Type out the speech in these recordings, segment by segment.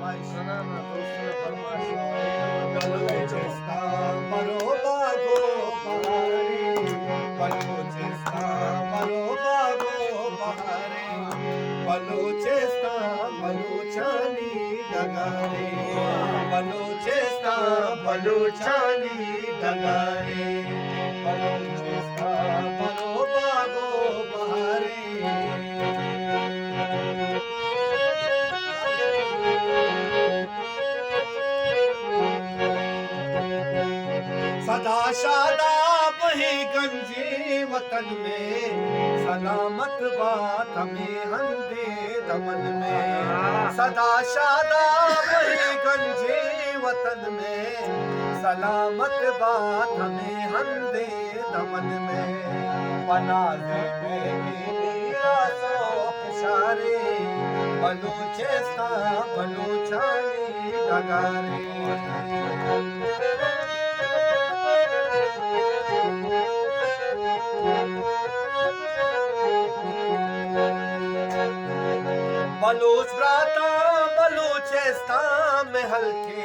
फरमाइश ना ना दोस्तों ने फरमाइश बलूचिस्तान बरो बागो बहारे बलूचिस्तान बरो बागो बहारे बलूचिस्तान बलूचानी डगारे बलूचिस्तान बलूचानी डगारे बलूचिस्तान बरो बागो बहारे सदा शादाब है गंजे वतन में सलामत बात हमें हंदे दमन में सदा शादाब है गंजे वतन में सलामत बात हमें हंदे दमन में पनाज़े में सो इशारे बलूचिस्तान बलूचानी डगारे बलूच भ्राता बलूचिस्तान में हल्के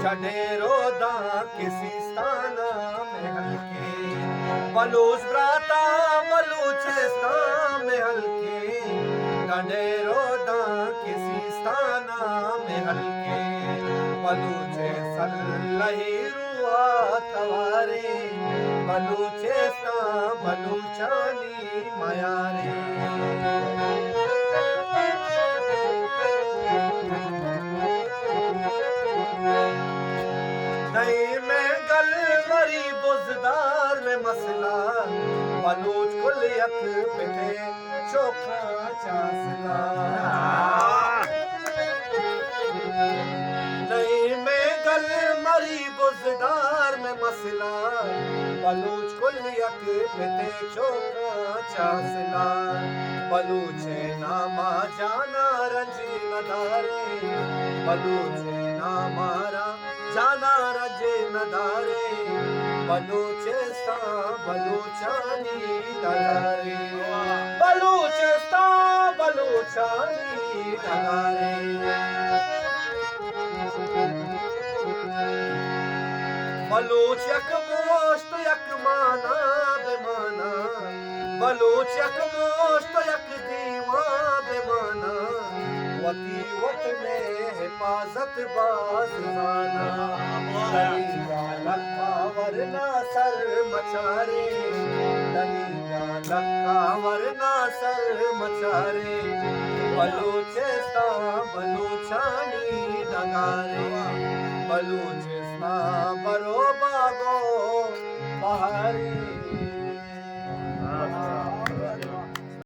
चढ़े रोदा किसी स्थाना में हल्के बलूच भ्राता बलूचिस्तान में हल्के चढ़े रोदा किसी स्थाना में हल्के बलूचे सल्लही रुआ तवारे बलूचिस्तान बलूचानी मयारे नहीं मैं गल मरी बुजदार में मसला बलूच कुल यक पिटे चोखा चासला नहीं मैं गल मरी बुजदार में मसला बलूच कुल यक पिटे चोखा चासला बलूचे नामा जाना रंजी नदारे बलूचे नामारा जाना रजे नदारे बलूचिस्तान बलूचानी डगारे बलूचिस्तान बलूचानी डगारे बलूच यक मोश्त यक माना बेमाना बलूच यक मोश्त यक दीवा बेमाना वती वत में हिफाजत बाज जाना दनीगा लक्का वरना सर मचारे दनीगा लक्का वरना सर मचारे बलूचिस्तान बलूचानी डगारे बलूचिस्तान बरो बागो बहारे